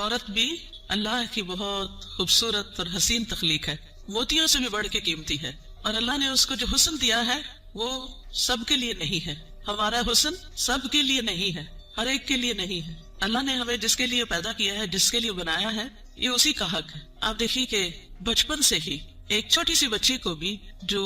عورت بھی اللہ کی بہت خوبصورت اور حسین تخلیق ہے، موتیوں سے بھی بڑھ کے قیمتی ہے، اور اللہ نے اس کو جو حسن دیا ہے وہ سب کے لیے نہیں ہے. ہمارا حسن سب کے لیے نہیں ہے، ہر ایک کے لیے نہیں ہے. اللہ نے ہمیں جس کے لیے پیدا کیا ہے، جس کے لیے بنایا ہے، یہ اسی کا حق ہے. آپ دیکھیے کہ بچپن سے ہی ایک چھوٹی سی بچی کو بھی جو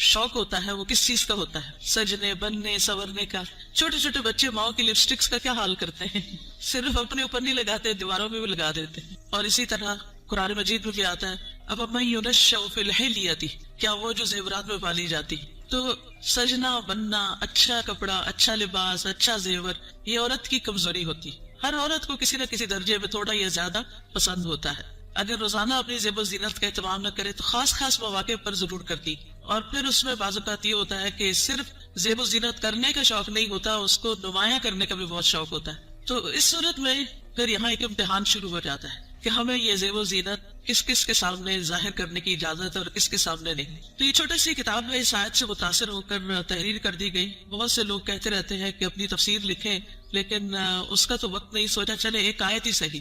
شوق ہوتا ہے وہ کس چیز کا ہوتا ہے؟ سجنے، بننے، سورنے کا. چھوٹے چھوٹے بچے ماؤں کی لپسٹکس کا کیا حال کرتے ہیں، صرف اپنے اوپر نہیں لگاتے، دیواروں میں بھی لگا دیتے ہیں. اور اسی طرح قرآن مجید میں بھی آتا ہے اب من ينشأ في الحلیۃ، کیا وہ جو زیورات میں پالی جاتی. تو سجنا، بننا، اچھا کپڑا، اچھا لباس، اچھا زیور، یہ عورت کی کمزوری ہوتی. ہر عورت کو کسی نہ کسی درجے میں تھوڑا یا زیادہ پسند ہوتا ہے. اگر روزانہ اپنی زیب و زینت کا اہتمام نہ کرے تو خاص خاص مواقع پر ضرور کرتی. اور پھر اس میں بعض اوقات یہ ہوتا ہے کہ صرف زیب و زینت کرنے کا شوق نہیں ہوتا، اس کو نمایاں کرنے کا بھی بہت شوق ہوتا ہے. تو اس صورت میں پھر یہاں ایک امتحان شروع ہو جاتا ہے کہ ہمیں یہ زیب و زینت کس کس کے سامنے ظاہر کرنے کی اجازت ہے اور کس کے سامنے نہیں. تو یہ چھوٹی سی کتاب ہے، اس آیت سے متاثر ہو کر تحریر کر دی گئی. بہت سے لوگ کہتے رہتے ہیں کہ اپنی تفسیر لکھیں، لیکن اس کا تو وقت نہیں. سوچا چلے ایک آیت ہی صحیح،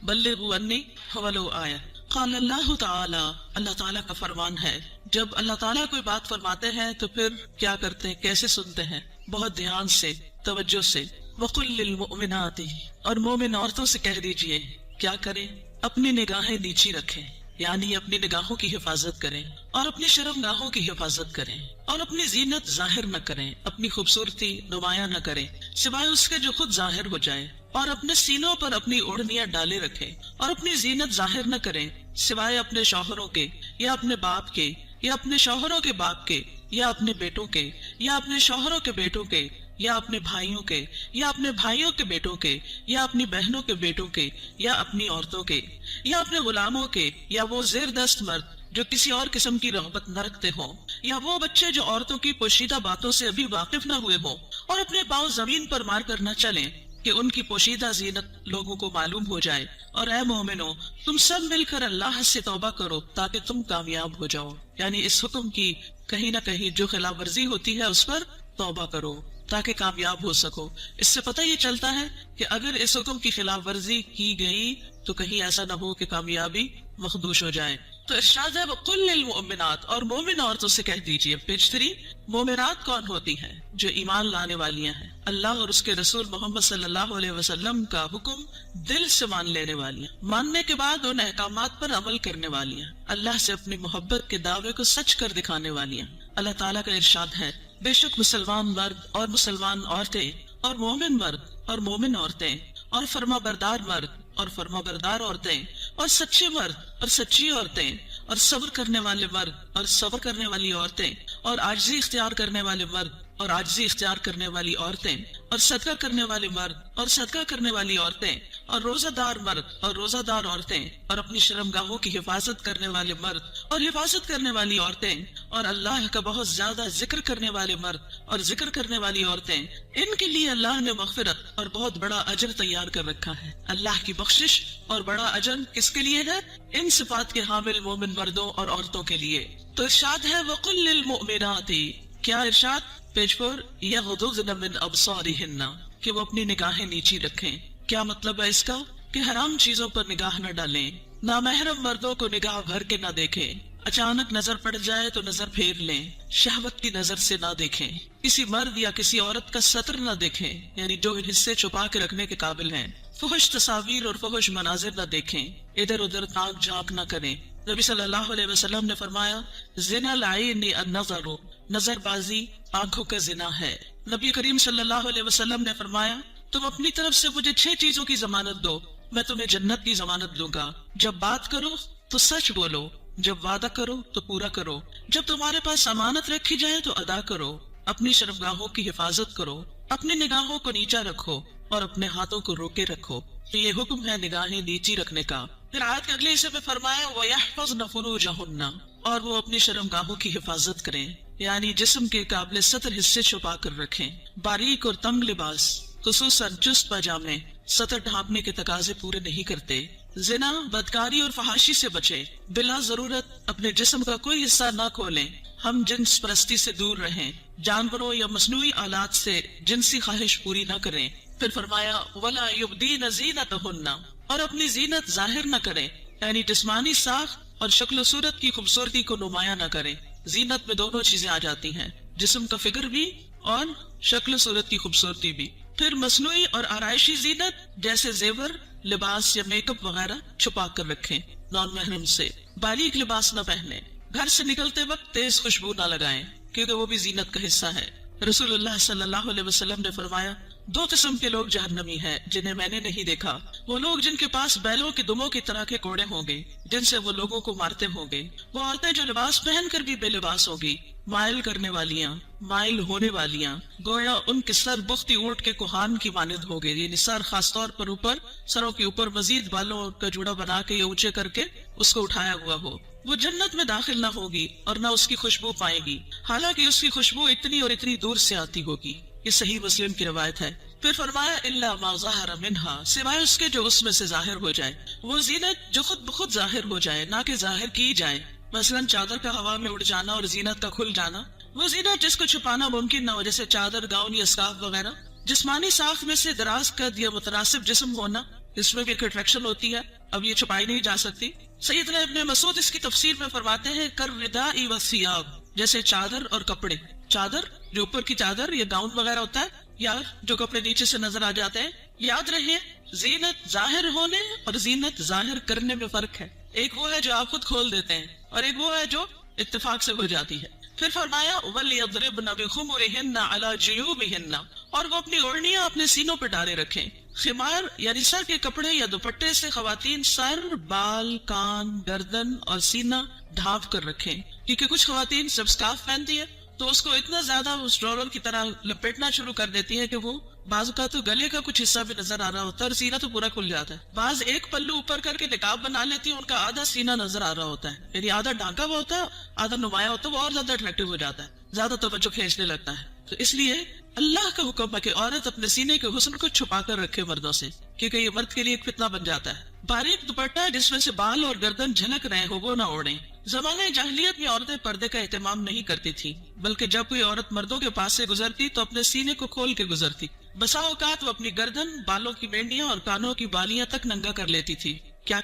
بلغوا انی ولو آیہ. قال اللہ تعالی، اللہ تعالیٰ کا فرمان ہے. جب اللہ تعالیٰ کوئی بات فرماتے ہیں تو پھر کیا کرتے ہیں، کیسے سنتے ہیں؟ بہت دھیان سے، توجہ سے. وقل للمؤمنات، اور مومن عورتوں سے کہہ دیجئے کیا کریں؟ اپنی نگاہیں نیچی رکھیں، یعنی اپنی نگاہوں کی حفاظت کریں، اور اپنی شرم گاہوں کی حفاظت کریں، اور اپنی زینت ظاہر نہ کریں، اپنی خوبصورتی نمایاں نہ کریں سوائے اس کے جو خود ظاہر ہو جائے. اور اپنے سینوں پر اپنی اوڑھنیاں ڈالے رکھیں، اور اپنی زینت ظاہر نہ کریں سوائے اپنے شوہروں کے، یا اپنے باپ کے، یا اپنے شوہروں کے باپ کے، یا اپنے بیٹوں کے، یا اپنے شوہروں کے بیٹوں کے، یا اپنے بھائیوں کے، یا اپنے بھائیوں کے بیٹوں کے، یا اپنی بہنوں کے بیٹوں کے، یا اپنی عورتوں کے، یا اپنے غلاموں کے، یا وہ زیر دست مرد جو کسی اور قسم کی رغبت نہ رکھتے ہوں، یا وہ بچے جو عورتوں کی پوشیدہ باتوں سے ابھی واقف نہ ہوئے ہوں اور اپنے پاؤں زمین پر مار کر نہ چلیں کہ ان کی پوشیدہ زینت لوگوں کو معلوم ہو جائے. اور اے مومنو، تم سب مل کر اللہ سے توبہ کرو تاکہ تم کامیاب ہو جاؤ. یعنی اس حکم کی کہیں نہ کہیں جو خلاف ورزی ہوتی ہے اس پر توبہ کرو تاکہ کامیاب ہو سکو. اس سے پتہ یہ چلتا ہے کہ اگر اس حکم کی خلاف ورزی کی گئی تو کہیں ایسا نہ ہو کہ کامیابی مخدوش ہو جائے. تو ارشاد ہے وَقُلْ لِلْمُؤْمِنَاتِ، اور مومن عورتوں سے کہہ دیجئے. پیج 3. مومنات کون ہوتی ہیں؟ جو ایمان لانے والیاں ہیں، اللہ اور اس کے رسول محمد صلی اللہ علیہ وسلم کا حکم دل سے مان لینے والیاں، ماننے کے بعد ان احکامات پر عمل کرنے والیاں، اللہ سے اپنی محبت کے دعوے کو سچ کر دکھانے والیاں. اللہ تعالیٰ کا ارشاد ہے بے شک مسلمان مرد اور مسلمان عورتیں، اور مومن مرد اور مومن عورتیں، اور فرما بردار مرد اور فرما بردار عورتیں، اور سچے مرد اور سچی عورتیں، اور صبر کرنے والے مرد اور صبر کرنے والی عورتیں، اور عاجزی اختیار کرنے والے مرد اور عاجزی اختیار کرنے والی عورتیں، اور صدقہ کرنے والے مرد اور صدقہ کرنے والی عورتیں، اور روزہ دار مرد اور روزہ دار عورتیں، اور اپنی شرمگاہوں کی حفاظت کرنے والے مرد اور حفاظت کرنے والی عورتیں، اور اللہ کا بہت زیادہ ذکر کرنے والے مرد اور ذکر کرنے والی عورتیں. ان کے لیے اللہ نے مغفرت اور بہت بڑا اجر تیار کر رکھا ہے. اللہ کی بخشش اور بڑا اجر کس کے لیے ہے؟ ان صفات کے حامل مومن مردوں اور عورتوں کے لیے. تو ارشاد ہے وَقُلْ لِلْمُؤْمِنَاتِ، کیا ارشاد؟ پیج 4. يَغْضُضْنَ مِنْ أَبْصَارِهِنَّ، کہ وہ اپنی نگاہیں نیچی رکھیں. کیا مطلب ہے اس کا؟ کہ حرام چیزوں پر نگاہ نہ ڈالیں، نامحرم مردوں کو نگاہ بھر کے نہ دیکھیں، اچانک نظر پڑ جائے تو نظر پھیر لیں، شہوت کی نظر سے نہ دیکھیں، کسی مرد یا کسی عورت کا سطر نہ دیکھیں، یعنی جو حصے چھپا کے رکھنے کے قابل ہیں، فحش تصاویر اور فحش مناظر نہ دیکھیں، ادھر ادھر تاک جھانک نہ کریں. نبی صلی اللہ علیہ وسلم نے فرمایا زنا العین النظر، نظر بازی آنکھوں کا زنا ہے. نبی کریم صلی اللہ علیہ وسلم نے فرمایا تم اپنی طرف سے مجھے 6 چیزوں کی ضمانت دو، میں تمہیں جنت کی ضمانت دوں گا. جب بات کرو تو سچ بولو، جب وعدہ کرو تو پورا کرو، جب تمہارے پاس امانت رکھی جائے تو ادا کرو، اپنی شرمگاہوں کی حفاظت کرو، اپنی نگاہوں کو نیچا رکھو اور اپنے ہاتھوں کو روکے رکھو. تو یہ حکم ہے نگاہیں نیچی رکھنے کا. پھر آیت کے اگلے حصے میں فرمایا وَيَحْفَظْنَ فُرُوجَهُنَّ، اور وہ اپنی شرمگاہوں کی حفاظت کریں، یعنی جسم کے قابل سطر حصے چھپا کر رکھیں. باریک اور تنگ لباس خصوصاً چست پاجامے سطر ڈھانپنے کے تقاضے پورے نہیں کرتے. زنا، بدکاری اور فحاشی سے بچے، بلا ضرورت اپنے جسم کا کوئی حصہ نہ کھولیں، ہم جنس پرستی سے دور رہیں، جانوروں یا مصنوعی آلات سے جنسی خواہش پوری نہ کریں. پھر فرمایا وَلَا يُبْدِينَ زِينَتَهُنَّ، اور اپنی زینت ظاہر نہ کریں، یعنی جسمانی ساخت اور شکل و صورت کی خوبصورتی کو نمایاں نہ کریں۔ زینت میں دونوں چیزیں آ جاتی ہیں، جسم کا فگر بھی اور شکل و صورت کی خوبصورتی بھی۔ پھر مصنوعی اور آرائشی زینت جیسے زیور، لباس یا میک اپ وغیرہ چھپا کر رکھیں، نان محرم سے۔ باریک لباس نہ پہنیں، گھر سے نکلتے وقت تیز خوشبو نہ لگائیں، کیونکہ وہ بھی زینت کا حصہ ہے۔ رسول اللہ صلی اللہ علیہ وسلم نے فرمایا، دو قسم کے لوگ جہنمی ہیں جنہیں میں نے نہیں دیکھا، وہ لوگ جن کے پاس بیلوں کے دموں کی طرح کے کوڑے ہوں گے جن سے وہ لوگوں کو مارتے ہوں گے، وہ عورتیں جو لباس پہن کر بھی بے لباس ہوگی، مائل کرنے والیاں، مائل ہونے والیاں، گویا ان کے سر بختی اونٹ کے کوہان کی مانند ہو گئے، یعنی سر خاص طور پر اوپر، سروں کے اوپر مزید بالوں کا جوڑا بنا کے یا اونچے کر کے اس کو اٹھایا ہوا ہو۔ وہ جنت میں داخل نہ ہوگی اور نہ اس کی خوشبو پائے گی، حالانکہ اس کی خوشبو اتنی اور اتنی دور سے آتی ہوگی۔ یہ صحیح مسلم کی روایت ہے۔ پھر فرمایا الا ما ظہر منہا، سوائے اس کے جو اس میں سے ظاہر ہو جائے، وہ زینت جو خود بخود ظاہر ہو جائے، نہ کہ ظاہر کی جائے، مثلا چادر کا ہوا میں اڑ جانا اور زینت کا کھل جانا۔ وہ زینت جس کو چھپانا ممکن نہ ہو، جیسے چادر، گاؤن یا اسکارف وغیرہ۔ جسمانی ساخت میں سے دراز قد یا متناسب جسم ہونا، اس میں بھی ایک اٹریکشن ہوتی ہے، اب یہ چھپائی نہیں جا سکتی۔ سیدنا ابن مسعود اس کی تفسیر میں فرماتے ہیں کالرداء والثیاب، جیسے چادر اور کپڑے۔ چادر جو اوپر کی چادر یا گاؤن وغیرہ ہوتا ہے، یا جو کپڑے نیچے سے نظر آ جاتے ہیں۔ یاد رہے زینت ظاہر ہونے اور زینت ظاہر کرنے میں فرق ہے، ایک وہ ہے جو آپ خود کھول دیتے ہیں اور ایک وہ ہے جو اتفاق سے ہو جاتی ہے۔ پھر فرمایا وَلْيَضْرِبْنَ بِخُمُرِهِنَّ عَلَى جُيُوبِهِنَّ، اور وہ اپنی اوڑھنیاں اپنے سینوں پہ ڈالے رکھیں۔ خمار یعنی سر کے کپڑے یا دوپٹے سے خواتین سر، بال، کان، گردن اور سینہ ڈھانپ کر رکھیں، کیونکہ کچھ خواتین جب اسکارف پہنتی ہے تو اس کو اتنا زیادہ اس رولر کی طرح لپیٹنا شروع کر دیتی ہے کہ وہ بعض کا تو گلے کا کچھ حصہ بھی نظر آ رہا ہوتا ہے اور سینہ تو پورا کھل جاتا ہے۔ بعض ایک پلو اوپر کر کے نقاب بنا لیتی ہیں، ان کا آدھا سینہ نظر آ رہا ہوتا ہے، یعنی آدھا ڈھانکا ہوا ہوتا ہے، آدھا نمایاں ہوتا ہے، وہ اور زیادہ اٹریکٹو ہو جاتا ہے، زیادہ توجہ کھینچنے لگتا ہے۔ تو اس لیے اللہ کا حکم ہے کہ عورت اپنے سینے کے حسن کو چھپا کر رکھے مردوں سے، کیونکہ یہ مرد کے لیے ایک فتنہ بن جاتا ہے۔ باریک دوپٹہ جس میں سے بال اور گردن جھلک رہے ہو وہ نہ اوڑھیں۔ زمانے جاہلیت میں عورتیں پردے کا اہتمام نہیں کرتی تھی، بلکہ جب کوئی عورت مردوں کے پاس سے گزرتی تو اپنے سینے کو کھول کے گزرتی۔ بسا اوقات وہ اپنی گردن، بالوں کی مینڈیاں اور کانوں کی بالیاں تک ننگا کر لیتی تھی۔ کیا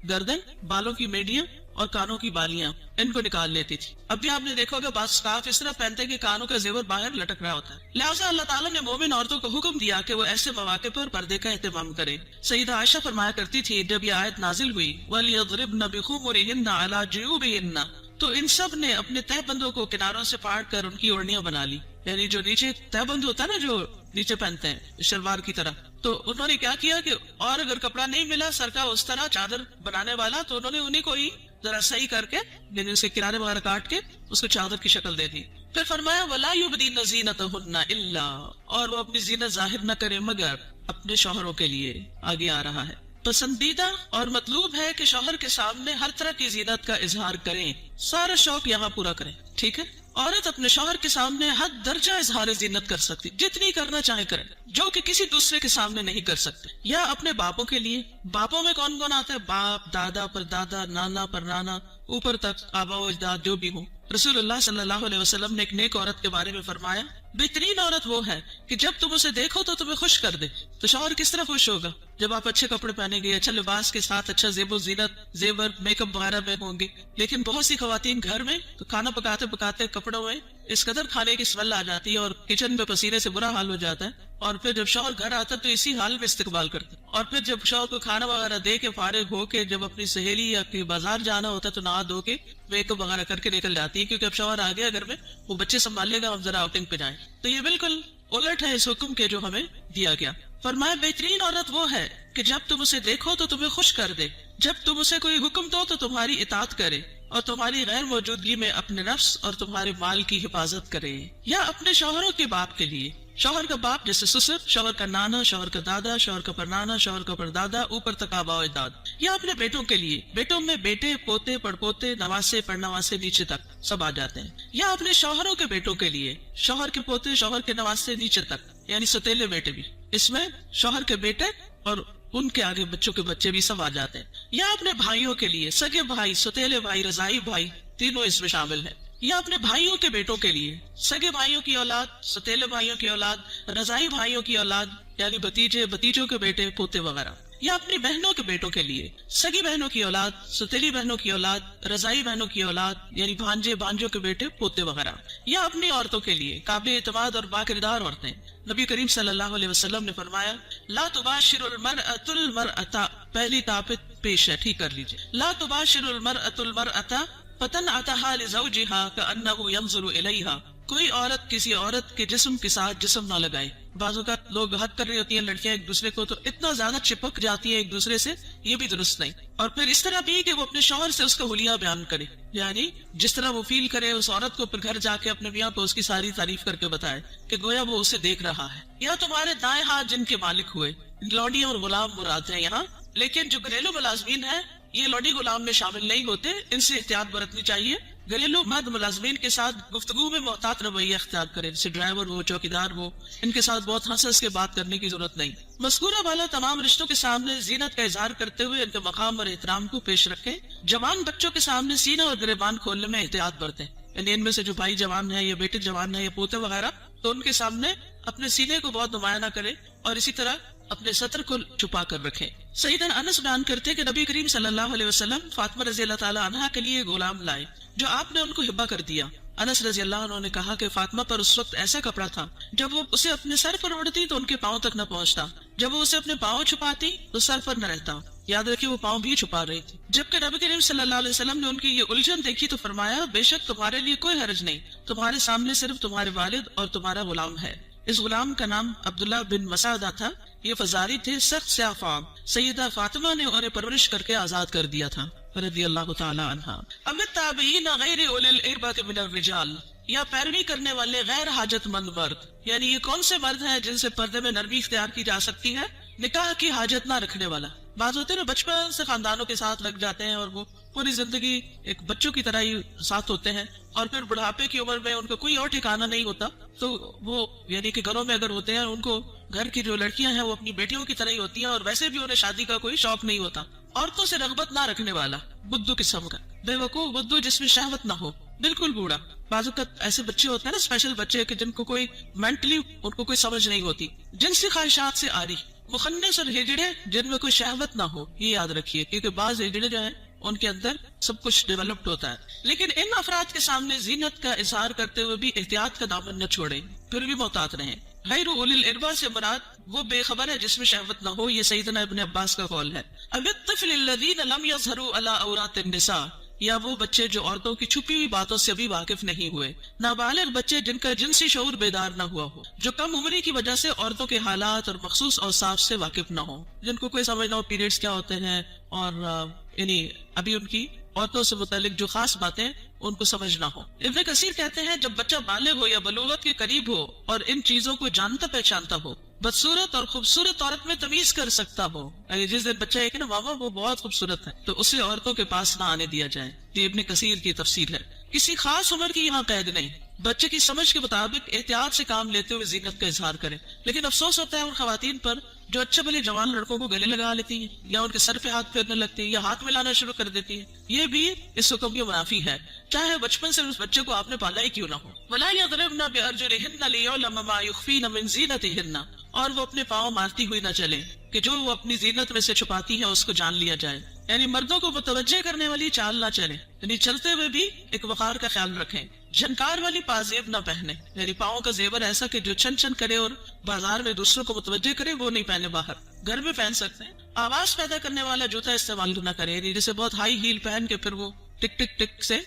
گردن، بالوں کی مینڈیاں اور کانوں کی بالیاں، ان کو نکال لیتی تھی۔ اب بھی آپ نے دیکھا ہوگا بعض اسکارف اس طرح پہنتے کہ کانوں کا زیور باہر لٹک رہا ہوتا ہے۔ لہٰذا اللہ تعالیٰ نے مومن عورتوں کو حکم دیا کہ وہ ایسے مواقع پر پردے کا اہتمام کریں۔ سیدہ عائشہ فرمایا کرتی تھی جب یہ آیت نازل ہوئی وَلْيَضْرِبْنَ بِخُمُرِهِنَّ عَلَى جُيُوبِهِنَّ، تو ان سب نے اپنے تہ بندوں کو کناروں سے پھاڑ کر ان کی اوڑھنیاں بنا لی، یعنی جو نیچے تہ بند ہوتا ہے نا، جو نیچے پہنتے ہیں شلوار کی طرح، تو انہوں نے کیا کیا کہ اور اگر کپڑا نہیں ملا سر کا اس طرح چادر بنانے والا، تو انہوں نے انہیں کو ہی ذرا صحیح کر کے، یعنی اسے کنارے وغیرہ کاٹ کے اس کو چادر کی شکل دے دی۔ پھر فرمایا وَلَا يُبْدِينَ زِينَتَهُنَّ إِلَّا، اور وہ اپنی زینت ظاہر نہ کرے مگر اپنے شوہروں کے لیے۔ آگے آ رہا ہے پسندیدہ اور مطلوب ہے کہ شوہر کے سامنے ہر طرح کی زینت کا اظہار کریں، سارا شوق یہاں پورا کریں، ٹھیک ہے۔ عورت اپنے شوہر کے سامنے حد درجہ اظہار زینت کر سکتی، جتنی کرنا چاہے کرے، جو کہ کسی دوسرے کے سامنے نہیں کر سکتے۔ یا اپنے باپوں کے لیے، باپوں میں کون کون آتا ہے؟ باپ، دادا پر دادا، نانا پر نانا، اوپر تک آبا و اجداد جو بھی ہوں۔ رسول اللہ صلی اللہ علیہ وسلم نے ایک نیک عورت کے بارے میں فرمایا بہترین عورت وہ ہے کہ جب تم اسے دیکھو تو تمہیں خوش کر دے۔ تو شوہر کس طرح خوش ہوگا؟ جب آپ اچھے کپڑے پہنے گے، اچھا لباس کے ساتھ اچھا زیب و زینت، زیور، میک اپ وغیرہ میں ہوں گے۔ لیکن بہت سی خواتین گھر میں تو کھانا پکاتے پکاتے کپڑوں میں اس قدر کھانے کی اسمیل آ جاتی ہے اور کچن میں پسینے سے برا حال ہو جاتا ہے، اور پھر جب شوہر گھر آتا ہے تو اسی حال میں استقبال کرتا ہے، اور پھر جب شوہر کو کھانا وغیرہ دے کے فارغ ہو کے جب اپنی سہیلی یا کہ بازار جانا ہوتا ہے تو نہا دھو کے میک اپ وغیرہ کر کے نکل جاتی ہے، کیونکہ اب شوہر آ گیا گھر میں، وہ بچے سنبھالے گا، ہم ذرا آؤٹنگ پہ جائیں۔ تو یہ بالکل الٹ ہے اس حکم کے جو ہمیں دیا گیا۔ فرمایا بہترین عورت وہ ہے کہ جب تم اسے دیکھو تو تمہیں خوش کر دے، جب تم اسے کوئی حکم دو تو تمہاری اطاعت کرے، اور تمہاری غیر موجودگی میں اپنے نفس اور تمہارے مال کی حفاظت کرے۔ یا اپنے شوہروں کے باپ کے لیے، شوہر کا باپ جیسے سسر، شوہر کا نانا، شوہر کا دادا، شوہر کا پرنانا، شوہر کا پردادا، اوپر تک آبا و اجداد۔ یا اپنے بیٹوں کے لیے، بیٹوں میں بیٹے، پوتے، پڑپوتے، نواسے، پڑنواسے نیچے تک سب آ جاتے ہیں۔ یا اپنے شوہروں کے بیٹوں کے لیے، شوہر کے پوتے، شوہر کے نواسے نیچے تک، یعنی ستیلے بیٹے بھی، اس میں شوہر کے بیٹے اور ان کے آگے بچوں کے بچے بھی سب آ جاتے ہیں۔ یا اپنے بھائیوں کے لیے، سگے بھائی، ستیلے بھائی، رضائی بھائی، تینوں اس میں شامل ہیں۔ یا اپنے بھائیوں کے بیٹوں کے لیے، سگے بھائیوں کی اولاد، ستیلے بھائیوں کی اولاد، رضائی بھائیوں کی اولاد، یعنی بھتیجے، بھتیجوں کے بیٹے، پوتے وغیرہ۔ یا اپنی بہنوں کے بیٹوں کے لیے، سگی بہنوں کی اولاد، ستیلی بہنوں کی اولاد، رضائی بہنوں کی اولاد یعنی بھانجے بھانجوں کے بیٹے پوتے وغیرہ، یا اپنی عورتوں کے لیے قابل اعتماد اور باکردار عورتیں۔ نبی کریم صلی اللہ علیہ وسلم نے فرمایا لا تباشر المرأة المرأة، پہلی طاقت پیش ہے، ٹھیک کر لیجئے، لا تباشر المرأة المرأة فتنعتها لزوجها كأنه ينظر إليها، کوئی عورت کسی عورت کے جسم کے ساتھ جسم نہ لگائے۔ بعض اوقات لوگ حد کر رہی ہوتی ہیں لڑکیاں ایک دوسرے کو، تو اتنا زیادہ چپک جاتی ہیں ایک دوسرے سے، یہ بھی درست نہیں۔ اور پھر اس طرح بھی کہ وہ اپنے شوہر سے اس کا حلیہ بیان کرے، یعنی جس طرح وہ فیل کرے اس عورت کو، پھر گھر جا کے اپنے میاں کو اس کی ساری تعریف کر کے بتائے کہ گویا وہ اسے دیکھ رہا ہے۔ یا تمہارے دائیں ہاتھ جن کے مالک ہوئے، لوڈی اور غلام مراد ہیں یہاں، لیکن جو گھریلو ملازمین ہیں یہ لوڈی غلام میں شامل نہیں ہوتے، ان سے احتیاط برتنی چاہیے۔ گھریلو مرد ملازمین کے ساتھ گفتگو میں محتاط رویہ اختیار کریں، جیسے ڈرائیور ہو، چوکیدار ہو، ان کے ساتھ بہت ہنس ہنس کے بات کرنے کی ضرورت نہیں۔ مذکورہ والا تمام رشتوں کے سامنے زینت کا اظہار کرتے ہوئے ان کے مقام اور احترام کو پیش رکھیں۔ جوان بچوں کے سامنے سینہ اور گریبان کھولنے میں احتیاط برتیں، یعنی ان میں سے جو بھائی جوان ہے یا بیٹے جوان ہے یا پوتے وغیرہ، تو ان کے سامنے اپنے سینے کو بہت نمایاں نہ کریں، اور اسی طرح اپنے سطر کو چھپا کر رکھیں۔ سیدنا انس بیان کرتے کہ نبی کریم صلی اللہ علیہ وسلم فاطمہ رضی اللہ تعالی عنہا کے لیے غلام لائے جو آپ نے ان کو ہبہ کر دیا۔ انس رضی اللہ عنہ نے کہا کہ فاطمہ پر اس وقت ایسا کپڑا تھا جب وہ اسے اپنے سر پر اوڑھتی تو ان کے پاؤں تک نہ پہنچتا، جب وہ اسے اپنے پاؤں چھپاتی تو سر پر نہ رہتا۔ یاد رکھیے وہ پاؤں بھی چھپا رہی تھی۔ جبکہ نبی کریم صلی اللہ علیہ وسلم نے ان کی یہ الجھن دیکھی تو فرمایا بے شک تمہارے لیے کوئی حرج نہیں، تمہارے سامنے صرف تمہارے والد اور تمہارا غلام ہے۔ اس غلام کا نام عبداللہ بن مسعدہ تھا، یہ فزاری تھے، سخت سیاہ فام۔ سیدہ فاطمہ نے انہیں پرورش کر کے آزاد کر دیا تھا رضی اللہ تعالی عنہا۔ ام التابعین غیر اولی الاربۃ من الرجال، یا پیروی کرنے والے غیر حاجت مند مرد، یعنی یہ کون سے مرد ہیں جن سے پردے میں نرمی اختیار کی جا سکتی ہے؟ نکاح کی حاجت نہ رکھنے والا۔ بعض ہوتے ہیں بچپن سے خاندانوں کے ساتھ لگ جاتے ہیں اور وہ پوری زندگی ایک بچوں کی طرح ہی ساتھ ہوتے ہیں، اور پھر بڑھاپے کی عمر میں ان کو کوئی اور ٹھکانہ نہیں ہوتا، تو وہ یعنی کہ گھروں میں اگر ہوتے ہیں ان کو گھر کی جو لڑکیاں ہیں وہ اپنی بیٹیوں کی طرح ہی ہوتی ہیں، اور ویسے بھی انہیں شادی کا کوئی شوق نہیں ہوتا۔ عورتوں سے رغبت نہ رکھنے والا، بدو قسم کا، بے وقوف بدو جس میں شہوت نہ ہو، بالکل بوڑھا۔ بعض اوقات ایسے بچے ہوتے ہیں نا، اسپیشل بچے کہ جن کو کوئی مینٹلی ان کو کوئی سمجھ نہیں ہوتی، جنسی خواہشات سے آری، مخنث اور ہجڑے جن میں کوئی شہوت نہ ہو، یہ یاد رکھیے، کیونکہ بعض ہجڑے جو ہیں ان کے اندر سب کچھ ڈیولپڈ ہوتا ہے۔ لیکن ان افراد کے سامنے زینت کا اظہار کرتے ہوئے بھی احتیاط کا دامن نہ چھوڑیں، پھر بھی محتاط رہیں۔ غیر اولی الاربہ سے مراد وہ بے خبر ہے جس میں شہوت نہ ہو، یہ سیدنا ابن عباس کا قول ہے۔ اب الطفل الذین لم یظہروا علی عورات النساء، یا وہ بچے جو عورتوں کی چھپی ہوئی باتوں سے ابھی واقف نہیں ہوئے۔ نابالغ بچے جن کا جنسی شعور بیدار نہ ہوا ہو، جو کم عمری کی وجہ سے عورتوں کے حالات اور مخصوص اوصاف سے واقف نہ ہو، جن کو کوئی سمجھ نہ ہو پیریڈز کیا ہوتے ہیں، اور یعنی ابھی ان کی عورتوں سے متعلق جو خاص باتیں ان کو سمجھ نہ ہو۔ ابن کثیر کہتے ہیں جب بچہ بالغ ہو یا بلوغت کے قریب ہو اور ان چیزوں کو جانتا پہچانتا ہو، بدصورت اور خوبصورت عورت میں تمیز کر سکتا ہو، جس دن بچہ ہے کہ نا ماما وہ بہت خوبصورت ہے، تو اسے عورتوں کے پاس نہ آنے دیا جائے۔ یہ ابن کثیر کی تفسیر ہے۔ کسی خاص عمر کی یہاں قید نہیں، بچے کی سمجھ کے مطابق احتیاط سے کام لیتے ہوئے زینت کا اظہار کریں۔ لیکن افسوس ہوتا ہے ان خواتین پر جو اچھے بھلے جوان لڑکوں کو گلے لگا لیتی ہیں، یا ان کے سر پہ ہاتھ پھیرنے لگتی ہیں، یا ہاتھ ملانا شروع کر دیتی ہیں، یہ بھی اس حکم کی منافی ہے، چاہے بچپن سے اس بچے کو آپ نے پالا ہی کیوں نہ ہو۔ وَلَا يَضْرِبْنَ بِأَرْجُلِهِنَّ لِيُعْلَمَ مَا يُخْفِينَ مِنْ زِينَتِهِنَّ، اور وہ اپنے پاؤں مارتی ہوئی نہ چلیں کہ جو وہ اپنی زینت میں سے چھپاتی ہے اس کو جان لیا جائے، یعنی مردوں کو متوجہ کرنے والی چال نہ چلیں، یعنی چلتے ہوئے بھی ایک وقار کا خیال رکھیں۔ جھنکار والی پازیب نہ پہنے، یعنی پاؤں کا زیور ایسا کہ جو چھن چھن کرے اور بازار میں دوسروں کو متوجہ کرے، وہ نہیں پہنے، باہر گھر میں پہن سکتے ہیں۔ آواز پیدا کرنے والا جوتا استعمال نہ کرے، یعنی جیسے بہت ہائی ہیل پہن کے پھر وہ ٹک ٹک ٹک سے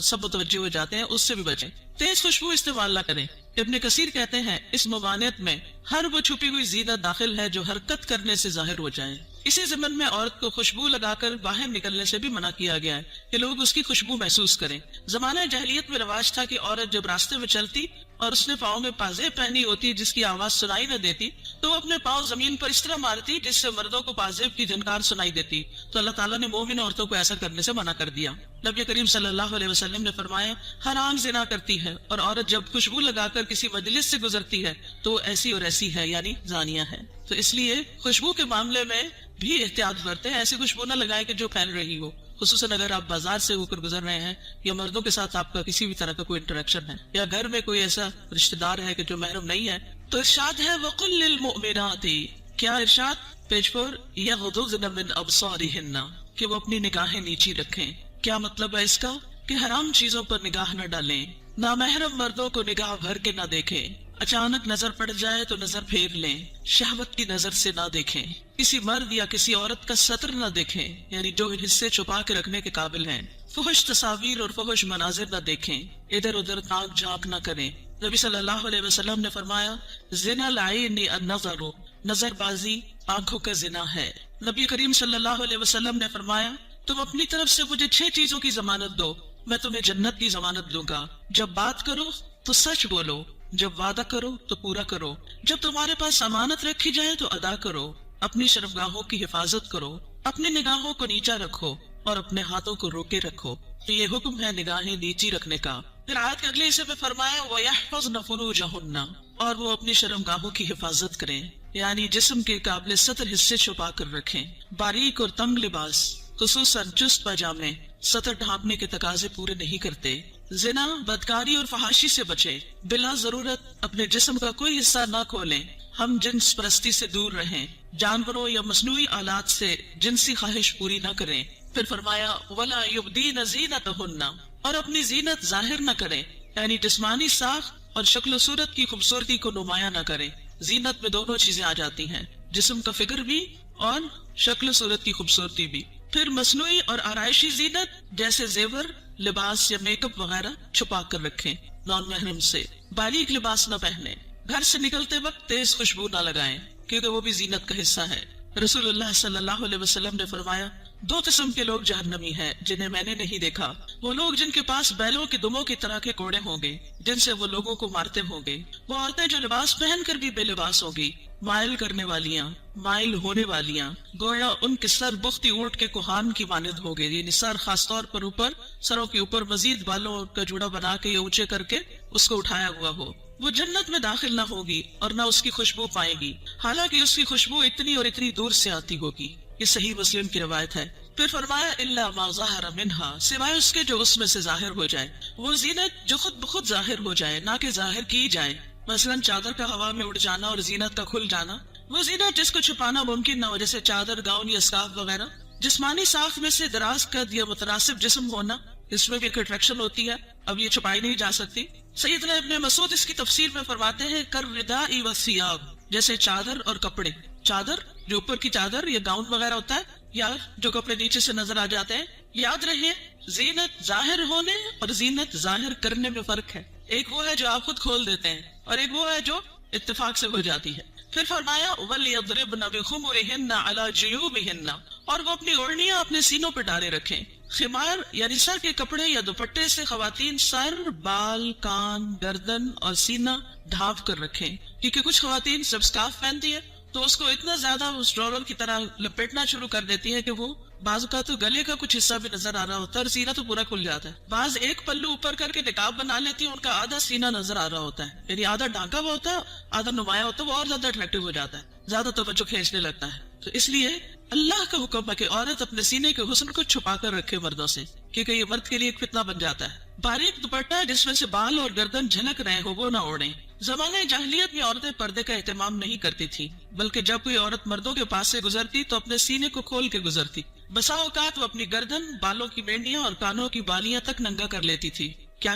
سب متوجہ ہو جاتے ہیں، اس سے بھی بچیں۔ تیز خوشبو استعمال نہ کریں۔ ابن کثیر کہتے ہیں اس ممانعت میں ہر وہ چھپی ہوئی زینت داخل ہے جو حرکت کرنے سے ظاہر ہو جائے۔ اسی ضمن میں عورت کو خوشبو لگا کر باہر نکلنے سے بھی منع کیا گیا ہے کہ لوگ اس کی خوشبو محسوس کریں۔ زمانہ جاہلیت میں رواج تھا کہ عورت جب راستے میں چلتی اور اس نے پاؤں میں پازیب پہنی ہوتی جس کی آواز سنائی نہ دیتی تو وہ اپنے پاؤں زمین پر اس طرح مارتی جس سے مردوں کو پازیب کی جھنکار سنائی دیتی، تو اللہ تعالیٰ نے مومن عورتوں کو ایسا کرنے سے منع کر دیا۔ نبی کریم صلی اللہ علیہ وسلم نے فرمایا ہر آنکھ زنا کرتی ہے، اور عورت جب خوشبو لگا کر کسی مجلس سے گزرتی ہے تو ایسی اور ایسی ہے، یعنی زانیہ ہے۔ تو اس لیے خوشبو کے معاملے میں بھی احتیاط برتیں، ایسی خوشبو نہ لگائے کہ جو پھیل رہی ہو، خصوصاً اگر آپ بازار سے ہو کر گزر رہے ہیں یا مردوں کے ساتھ آپ کا کسی بھی طرح کا کوئی انٹریکشن ہے، یا گھر میں کوئی ایسا رشتہ دار ہے کہ جو محرم نہیں ہے۔ تو ارشاد ہے وَقُلْ لِلْمُؤْمِنَاتِ، کیا ارشاد؟ پیج 4 یغضضن من ابصارہن، کہ وہ اپنی نگاہیں نیچی رکھیں. کیا مطلب ہے اس کا؟ کہ حرام چیزوں پر نگاہ نہ ڈالیں، نامحرم مردوں کو نگاہ بھر کے نہ دیکھیں، اچانک نظر پڑ جائے تو نظر پھیر لیں، شہوت کی نظر سے نہ دیکھیں، کسی مرد یا کسی عورت کا سطر نہ دیکھیں، یعنی جو حصے چھپا کے رکھنے کے قابل ہیں، فحش تصاویر اور فحش مناظر نہ دیکھیں، ادھر ادھر تاک جھانک نہ کریں. نبی صلی اللہ علیہ وسلم نے فرمایا زنا العین النظر، نظر بازی آنکھوں کا زنا ہے. نبی کریم صلی اللہ علیہ وسلم نے فرمایا تم اپنی طرف سے مجھے 6 چیزوں کی ضمانت دو، میں تمہیں جنت کی ضمانت دوں گا. جب بات کرو تو سچ بولو، جب وعدہ کرو تو پورا کرو، جب تمہارے پاس امانت رکھی جائے تو ادا کرو، اپنی شرمگاہوں کی حفاظت کرو، اپنی نگاہوں کو نیچا رکھو اور اپنے ہاتھوں کو روکے رکھو. تو یہ حکم ہے نگاہیں نیچی رکھنے کا. پھر آیت کے اگلے حصے میں فرمایا وَيَحْفَظْنَ فُرُوجَهُنَّ، اور وہ اپنی شرمگاہوں کی حفاظت کریں، یعنی جسم کے قابل سطر حصے چھپا کر رکھیں. باریک اور تنگ لباس خصوصاً چست پاجامے سطر ڈھانپنے کے تقاضے پورے نہیں کرتے. زنا، بدکاری اور فحاشی سے بچیں، بلا ضرورت اپنے جسم کا کوئی حصہ نہ کھولیں، ہم جنس پرستی سے دور رہیں، جانوروں یا مصنوعی آلات سے جنسی خواہش پوری نہ کریں. پھر فرمایا وَلَا يُبْدِينَ زِينَتَهُنَّ، اور اپنی زینت ظاہر نہ کریں، یعنی جسمانی ساخت اور شکل و صورت کی خوبصورتی کو نمایاں نہ کریں. زینت میں دونوں چیزیں آ جاتی ہیں، جسم کا فگر بھی اور شکل و صورت کی خوبصورتی بھی. پھر مصنوعی اور آرائشی زینت جیسے زیور، لباس یا میک اپ وغیرہ چھپا کر رکھیں، نان محرم سے. باریک لباس نہ پہنیں، گھر سے نکلتے وقت تیز خوشبو نہ لگائیں کیونکہ وہ بھی زینت کا حصہ ہے. رسول اللہ صلی اللہ علیہ وسلم نے فرمایا 2 قسم کے لوگ جہنمی ہیں جنہیں میں نے نہیں دیکھا، وہ لوگ جن کے پاس بیلوں کے دموں کی طرح کے کوڑے ہوں گے جن سے وہ لوگوں کو مارتے ہوں گے، وہ عورتیں جو لباس پہن کر بھی بے لباس ہوں گی، مائل کرنے والیاں، مائل ہونے والیاں، گویا ان کے سر بختی اونٹ کے کوہان کی مانند ہو گئے، یعنی سر خاص طور پر اوپر، سروں کے اوپر مزید بالوں کا جوڑا بنا کے یا اونچے کر کے اس کو اٹھایا ہوا ہو. وہ جنت میں داخل نہ ہوگی اور نہ اس کی خوشبو پائے گی، حالانکہ اس کی خوشبو اتنی اور اتنی دور سے آتی ہوگی. یہ صحیح مسلم کی روایت ہے. پھر فرمایا الا ما ظہر منہا، سوائے اس کے جو اس میں سے ظاہر ہو جائے. وہ زینت جو خود بخود ظاہر ہو جائے، نہ کہ ظاہر کی جائے، مثلا چادر کا ہوا میں اڑ جانا اور زینت کا کھل جانا. وہ زینت جس کو چھپانا ممکن نہ ہو، جیسے چادر، گاؤن یا اسکارف وغیرہ. جسمانی ساخت میں سے دراز قد یا متناسب جسم ہونا، اس میں بھی ایک اٹریکشن ہوتی ہے، اب یہ چھپائی نہیں جا سکتی. سیدنا ابن مسعود اس کی تفسیر میں فرماتے ہیں کالرداء والثیاب، جیسے چادر اور کپڑے. چادر جو اوپر کی چادر یا گاؤن وغیرہ ہوتا ہے، یا جو کپڑے نیچے سے نظر آ جاتے ہیں. یاد رہے زینت ظاہر ہونے اور زینت ظاہر کرنے میں فرق ہے. ایک وہ ہے جو آپ خود کھول دیتے ہیں اور ایک وہ ہے جو اتفاق سے ہو جاتی ہے. پھر فرمایا وَلْيَضْرِبْنَ بِخُمُرِهِنَّ عَلَى جُيُوبِهِنَّ، اور وہ اپنی اوڑھنیاں اپنے سینوں پہ ڈالے رکھیں. خمار یعنی سر کے کپڑے یا دوپٹے سے خواتین سر، بال، کان، گردن اور سینہ ڈھانپ کر رکھیں، کیونکہ کچھ خواتین جب اسکارف پہنتی ہے تو اس کو اتنا زیادہ اس ڈرول کی طرح لپیٹنا شروع کر دیتی ہے کہ وہ بعض کا تو گلے کا کچھ حصہ بھی نظر آ رہا ہوتا ہے اور سینہ تو پورا کھل جاتا ہے. بعض ایک پلو اوپر کر کے نقاب بنا لیتی ہیں، ان کا آدھا سینہ نظر آ رہا ہوتا ہے، یعنی آدھا ڈھانکا ہوا ہوتا ہے، آدھا نمایاں ہوتا ہے، وہ اور زیادہ اٹریکٹیو ہو جاتا ہے، زیادہ توجہ کھینچنے لگتا ہے. تو اس لیے اللہ کا حکم ہے کہ عورت اپنے سینے کے حسن کو چھپا کر رکھے مردوں سے، کیونکہ یہ مرد کے لیے ایک فتنہ بن جاتا ہے. باریک دوپٹہ جس میں سے بال اور گردن جھلک رہے ہو وہ نہ اوڑھیں. زمانہ جاہلیت میں عورتیں پردے کا اہتمام نہیں کرتی تھی، بلکہ جب کوئی عورت مردوں کے پاس سے گزرتی تو اپنے سینے کو کھول کے گزرتی. بسا اوقات وہ اپنی گردن، بالوں کی مینڈیاں اور کانوں کی بالیاں تک ننگا کر لیتی تھی. کیا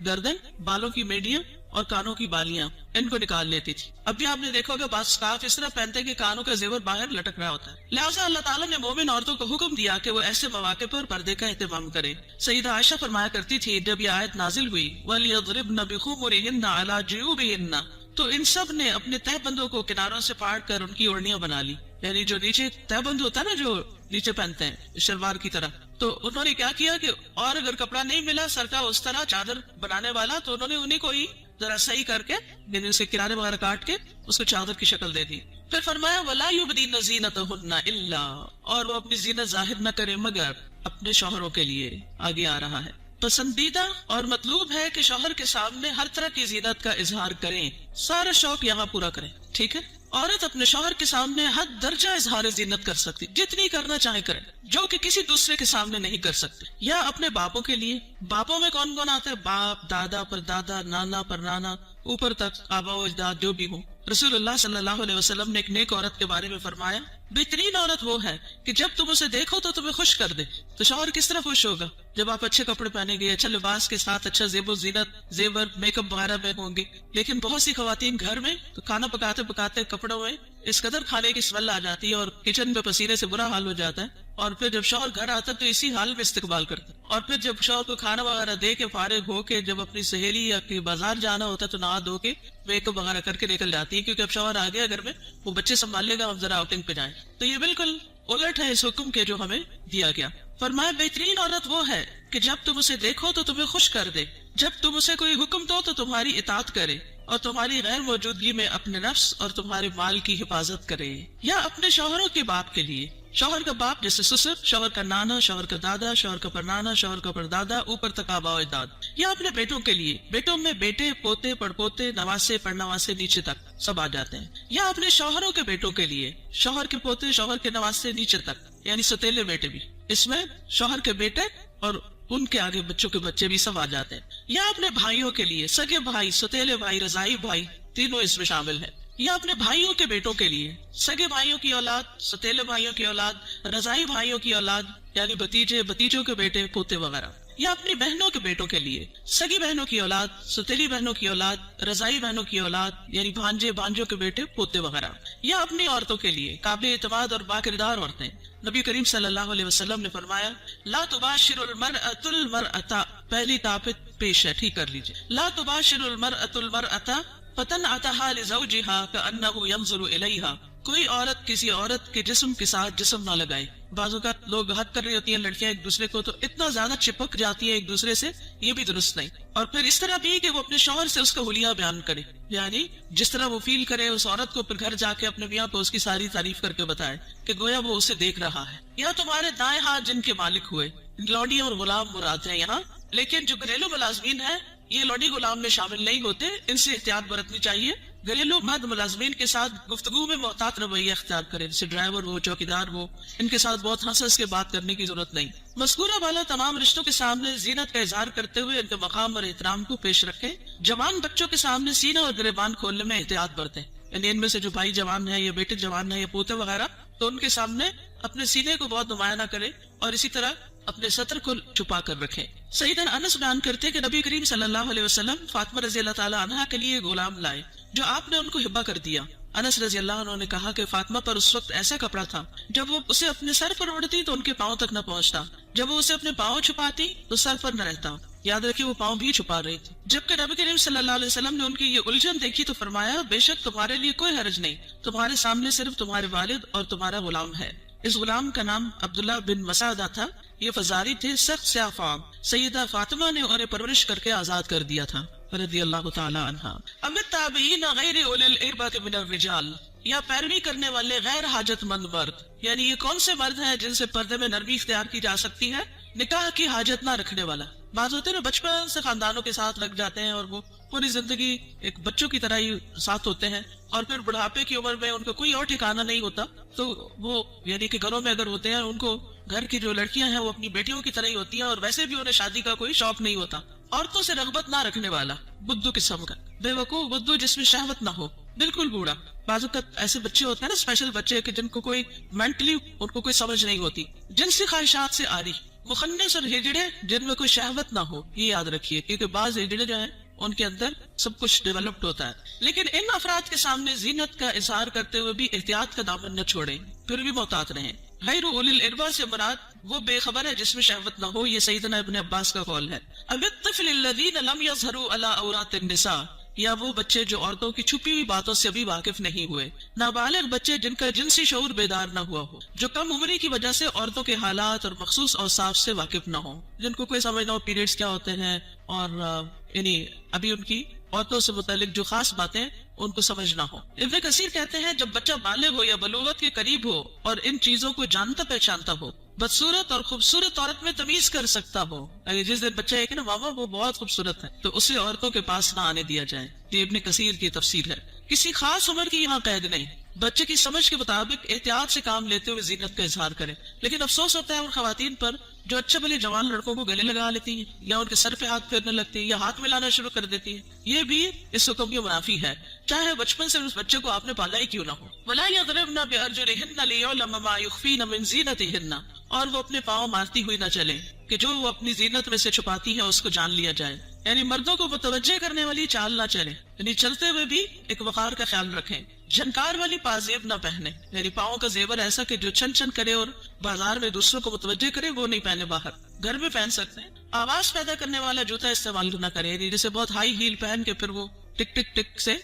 گردن، بالوں کی مینڈیاں اور کانوں کی بالیاں ان کو نکال لیتی تھی. اب بھی آپ نے دیکھا ہوگا بعض اسکارف اس طرح پہنتے کہ کانوں کا زیور باہر لٹک رہا ہوتا ہے. لہٰذا اللہ تعالیٰ نے مومن عورتوں کو حکم دیا کہ وہ ایسے مواقع پر پردے کا اہتمام کریں. سیدہ عائشہ فرمایا کرتی تھی جب یہ آیت نازل ہوئی وَلْيَضْرِبْنَ بِخُمُرِهِنَّ عَلَى جُيُوبِهِنَّ، تو ان سب نے اپنے تہ بندوں کو کناروں سے پاڑ کر ان کی اوڑھنیاں بنا لی، یعنی جو نیچے تہ بند ہوتا ہے نا، جو نیچے پہنتے ہیں شلوار کی طرح. تو انہوں نے کیا کیا کہ اور اگر کپڑا نہیں ملا سر کا اس طرح چادر بنانے والا، تو انہوں نے انہیں کو ہی ذرا صحیح کر کے، یعنی اسے کنارے وغیرہ کاٹ کے اس کو چادر کی شکل دے دی. پھر فرمایا وَلَا يُبْدِينَ زِينَتَهُنَّ إِلَّا، اور وہ اپنی زینت ظاہر نہ کرے مگر اپنے شوہروں کے لیے. آگے آ رہا ہے پسندیدہ اور مطلوب ہے کہ شوہر کے سامنے ہر طرح کی زینت کا اظہار کریں، سارا شوق یہاں پورا کریں. ٹھیک ہے، عورت اپنے شوہر کے سامنے حد درجہ اظہار زینت کر سکتی، جتنی کرنا چاہے کرے، جو کہ کسی دوسرے کے سامنے نہیں کر سکتے. یا اپنے باپوں کے لیے، باپوں میں کون کون آتا ہے؟ باپ، دادا پر دادا، نانا پر نانا، اوپر تک آبا و اجداد جو بھی ہوں، رسول اللہ صلی اللہ علیہ وسلم نے ایک نیک عورت کے بارے میں فرمایا بہترین عورت وہ ہے کہ جب تم اسے دیکھو تو تمہیں خوش کر دے. تو شوہر کس طرح خوش ہوگا جب آپ اچھے کپڑے پہنے گے, اچھے لباس کے ساتھ, اچھا زیب و زینت, زیور, میک اپ وغیرہ میں ہوں گے. لیکن بہت سی خواتین گھر میں تو کھانا پکاتے پکاتے کپڑوں میں اس قدر کھانے کی اسمیل آ جاتی ہے اور کچن میں پسینے سے برا حال ہو جاتا ہے, اور پھر جب شوہر گھر آتا ہے تو اسی حال میں استقبال کرتا ہے, اور پھر جب شوہر کو کھانا وغیرہ دے کے فارغ ہو کے جب اپنی سہیلی یا بازار جانا ہوتا ہے تو نہا دھو کے میک اپ وغیرہ کر کے نکل جاتی ہے, کیونکہ اب شوہر آ گیا گھر میں, وہ بچے سنبھال لے گا, ہم ذرا آؤٹنگ پہ جائیں. تو یہ بالکل الٹ ہے اس حکم کے جو ہمیں دیا گیا. فرمایا بہترین عورت وہ ہے کہ جب تم اسے دیکھو تو تمہیں خوش کر دے, جب تم اسے کوئی حکم دو تو تمہاری اطاعت کرے, اور تمہاری غیر موجودگی میں اپنے نفس اور تمہارے مال کی حفاظت کرے. یا اپنے شوہروں کے باپ کے لیے, شوہر کا باپ جیسے سسر, شوہر کا نانا, شوہر کا دادا, شوہر کا پرنانا, شوہر کا پردادا, اوپر تک آبا و اجداد. یا اپنے بیٹوں کے لیے, بیٹوں میں بیٹے, پوتے, پڑپوتے, نواسے, پڑنواسے نیچے تک سب آ جاتے ہیں. یا اپنے شوہروں کے بیٹوں کے لیے, شوہر کے پوتے, شوہر کے نواسے نیچے تک, یعنی ستیلے بیٹے بھی, اس میں شوہر کے بیٹے اور ان کے آگے بچوں کے بچے بھی سب آ جاتے ہیں. یا اپنے بھائیوں کے لیے, سگے بھائی, ستیلے بھائی, رضائی بھائی, تینوں اس میں شامل ہیں. یا اپنے بھائیوں کے بیٹوں کے لیے, سگے بھائیوں کی اولاد, ستیلے بھائیوں کی اولاد, رضائی بھائیوں کی اولاد یعنی بھتیجے, بھتیجوں کے بیٹے, پوتے وغیرہ. یا اپنی بہنوں کے بیٹوں کے لیے, سگی بہنوں کی اولاد, ستیلی بہنوں کی اولاد, رضائی بہنوں کی اولاد یعنی بھانجے, بھانجوں کے بیٹے, پوتے وغیرہ. یا اپنی عورتوں کے لیے, قابل اعتماد اور باکردار عورتیں. نبی کریم صلی اللہ علیہ وسلم نے فرمایا لا تباشر المرأة المرأة, پہلی طاقت پیش ہے, ٹھیک کر لیجئے. لا تباشر المرأة المرأة فتنعتها لزوجها كأنه ينظر إليها, کوئی عورت کسی عورت کے جسم کے ساتھ جسم نہ لگائے. بعض اوقات لوگ حد کر رہی ہوتی ہیں لڑکیاں ایک دوسرے کو, تو اتنا زیادہ چپک جاتی ہے ایک دوسرے سے, یہ بھی درست نہیں. اور پھر اس طرح بھی کہ وہ اپنے شوہر سے اس کا حلیہ بیان کرے, یعنی جس طرح وہ فیل کرے اس عورت کو, پھر گھر جا کے اپنے میاں کو اس کی ساری تعریف کر کے بتائے کہ گویا وہ اسے دیکھ رہا ہے. یا تمہارے دائیں ہاتھ جن کے مالک ہوئے, لوڈی اور غلام مراد ہیں یہاں, لیکن جو گھریلو ملازمین ہیں یہ لوڈی غلام میں شامل نہیں ہوتے, ان سے احتیاط برتنی چاہیے. گھریلو مرد ملازمین کے ساتھ گفتگو میں محتاط رویہ اختیار کرے, جیسے ڈرائیور ہو, چوکیدار ہو, ان کے ساتھ بہت ہنس کے بات کرنے کی ضرورت نہیں. مذکورہ والا تمام رشتوں کے سامنے زینت کا اظہار کرتے ہوئے ان کے مقام اور احترام کو پیش رکھے. جوان بچوں کے سامنے سینہ اور گریبان کھولنے میں احتیاط برتے, یعنی ان میں سے جو بھائی جوان ہے یا بیٹے جوان ہے یا پوتے وغیرہ, تو ان کے سامنے اپنے سینے کو بہت نمایاں نہ کرے, اور اسی طرح اپنے سطر کو چھپا کر رکھے. سیدنا انس بیان کرتے کہ نبی کریم صلی اللہ علیہ وسلم فاطمہ رضی اللہ تعالی عنہا کے لیے غلام لائے جو آپ نے ان کو ہبہ کر دیا. انس رضی اللہ عنہ نے کہا کہ فاطمہ پر اس وقت ایسا کپڑا تھا جب وہ اسے اپنے سر پر اوڑھتی تو ان کے پاؤں تک نہ پہنچتا, جب وہ اسے اپنے پاؤں چھپاتی تو سر پر نہ رہتا. یاد رکھیے وہ پاؤں بھی چھپا رہی تھی. جبکہ نبی کریم صلی اللہ علیہ وسلم نے ان کی یہ الجھن دیکھی تو فرمایا بے شک تمہارے لیے کوئی حرج نہیں, تمہارے سامنے صرف تمہارے والد اور تمہارا غلام ہے. اس غلام کا نام عبداللہ بن مسعدہ تھا, یہ فزاری تھے, سخت سیاہ فام. سیدہ فاطمہ نے انہیں پرورش کر کے آزاد کر دیا تھا رضی اللہ تعالی عنہا. ام التابعین غیر اولی الاربۃ من الرجال, یا پیروی کرنے والے غیر حاجت مند مرد, یعنی یہ کون سے مرد ہیں جن سے پردے میں نرمی اختیار کی جا سکتی ہے, نکاح کی حاجت نہ رکھنے والا. بعض ہوتے ہیں بچپن سے خاندانوں کے ساتھ لگ جاتے ہیں اور وہ پوری زندگی ایک بچوں کی طرح ہی ساتھ ہوتے ہیں, اور پھر بڑھاپے کی عمر میں ان کا کوئی اور ٹھکانہ نہیں ہوتا, تو وہ یعنی کہ گھروں میں اگر ہوتے ہیں ان کو گھر کی جو لڑکیاں ہیں وہ اپنی بیٹیوں کی طرح ہی ہوتی ہیں, اور ویسے بھی انہیں شادی کا کوئی شوق نہیں ہوتا. عورتوں سے رغبت نہ رکھنے والا, بدھو قسم کا, بے وقوف بدھو جس میں شہوت نہ ہو, بالکل بوڑھا. بعض اوقات ایسے بچے ہوتے ہیں نا اسپیشل بچے کہ جن کو کوئی مینٹلی ان کو کوئی سمجھ نہیں ہوتی, جنسی خواہشات سے آری, مخنث اور ہجڑے جن میں کوئی شہوت نہ ہو, یہ یاد رکھیے, کیونکہ بعض ہجڑے جو ہیں ان کے اندر سب کچھ ڈیولپڈ ہوتا ہے. لیکن ان افراد کے سامنے زینت کا اظہار کرتے ہوئے بھی احتیاط کا دامن نہ چھوڑیں, پھر بھی محتاط رہیں. غیر اولی الارباء سے مراد وہ بے خبر ہے جس میں شہوت نہ ہو, یہ سیدنا ابن عباس کا قول ہے. اب الطفل الذین لم یظہروا علی عورات النساء, یا وہ بچے جو عورتوں کی چھپی ہوئی باتوں سے ابھی واقف نہیں ہوئے. نابالغ بچے جن کا جنسی شعور بیدار نہ ہوا ہو, جو کم عمری کی وجہ سے عورتوں کے حالات اور مخصوص اوصاف سے واقف نہ ہوں, جن کو کوئی سمجھ نہ ہو پیریڈز کیا ہوتے ہیں, اور یعنی ابھی ان کی عورتوں سے متعلق جو خاص باتیں ان کو سمجھ نہ ہو. ابن کثیر کہتے ہیں جب بچہ بالغ ہو یا بلوغت کے قریب ہو اور ان چیزوں کو جانتا پہچانتا ہو, بدصورت اور خوبصورت عورت میں تمیز کر سکتا ہو. جس دن بچہ ہے کہ نا ماما وہ بہت خوبصورت ہے, تو اسے عورتوں کے پاس نہ آنے دیا جائے. یہ ابن کثیر کی تفسیر ہے. کسی خاص عمر کی یہاں قید نہیں, بچے کی سمجھ کے مطابق احتیاط سے کام لیتے ہوئے زینت کا اظہار کریں. لیکن افسوس ہوتا ہے ان خواتین پر جو اچھے بھلے جوان لڑکوں کو گلے لگا لیتی ہیں, یا ان کے سر پہ ہاتھ پھیرنے لگتی ہیں, یا ہاتھ ملانا شروع کر دیتی ہیں. یہ بھی اس حکم کی منافی ہے. چاہے بچپن سے اس بچے کو آپ نے پالا ہی کیوں نہ ہو. وَلَا يَضْرِبْنَ بِأَرْجُلِهِنَّ لِيُعْلَمَ مَا يُخْفِينَ مِنْ زِينَتِهِنَّ، اور وہ اپنے پاؤں مارتی ہوئی نہ چلیں کہ جو وہ اپنی زینت میں سے چھپاتی ہے اس کو جان لیا جائے. یعنی مردوں کو متوجہ کرنے والی چال نہ چلے، یعنی چلتے ہوئے بھی ایک وقار کا خیال رکھیں. جھنکار والی پازیب نہ پہنے، یعنی پاؤں کا زیور ایسا کہ جو چھن چھن کرے اور بازار میں دوسروں کو متوجہ کرے وہ نہیں پہنے. باہر گھر میں پہن سکتے ہیں. آواز پیدا کرنے والا جوتا استعمال نہ کرے، یعنی جیسے بہت ہائی ہیل پہن کے پھر وہ ٹک ٹک ٹک سے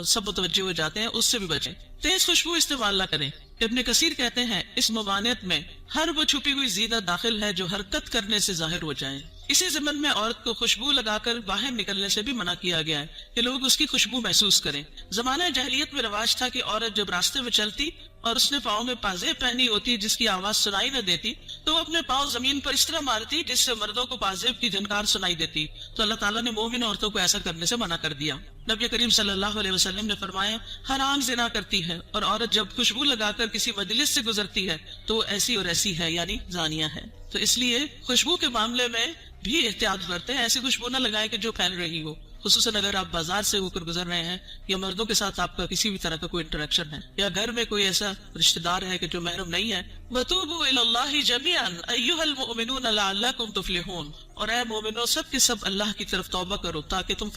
سب متوجہ ہو جاتے ہیں، اس سے بھی بچیں. تیز خوشبو استعمال نہ کریں. ابن کثیر کہتے ہیں اس ممانعت میں ہر وہ چھپی ہوئی زینت داخل ہے جو حرکت کرنے سے ظاہر ہو جائے. اسی ضمن میں عورت کو خوشبو لگا کر باہر نکلنے سے بھی منع کیا گیا ہے کہ لوگ اس کی خوشبو محسوس کریں. زمانہ جاہلیت میں رواج تھا کہ عورت جب راستے میں چلتی اور اس نے پاؤں میں پازیب پہنی ہوتی جس کی آواز سنائی نہ دیتی تو وہ اپنے پاؤں زمین پر اس طرح مارتی جس سے مردوں کو پازیب کی جھنکار سنائی دیتی. تو اللہ تعالیٰ نے مومن عورتوں کو ایسا کرنے سے منع کر دیا. نبی کریم صلی اللہ علیہ وسلم نے فرمایا ہر آنکھ زنا کرتی ہے، اور عورت جب خوشبو لگا کر کسی مجلس سے گزرتی ہے تو وہ ایسی اور ایسی ہے، یعنی زانیہ ہے. تو اس لیے خوشبو کے معاملے میں بھی احتیاط برتیں. ایسی خوشبو نہ لگائے کہ جو پھیل رہی ہو، خصوصاً اگر آپ بازار سے ہو کر گزر رہے ہیں یا مردوں کے ساتھ آپ کا کسی بھی طرح کا کوئی انٹریکشن ہے یا گھر میں کوئی ایسا رشتہ دار ہے کہ جو محرم نہیں ہے. وَتُوبُوا إِلَى اللَّهِ جَمِيعًا أَيُّهَا الْمُؤْمِنُونَ لَعَلَّكُمْ تُفْلِحُونَ، اور اے مومنو سب کے سب اللہ کی طرف توبہ کرو تاکہ تم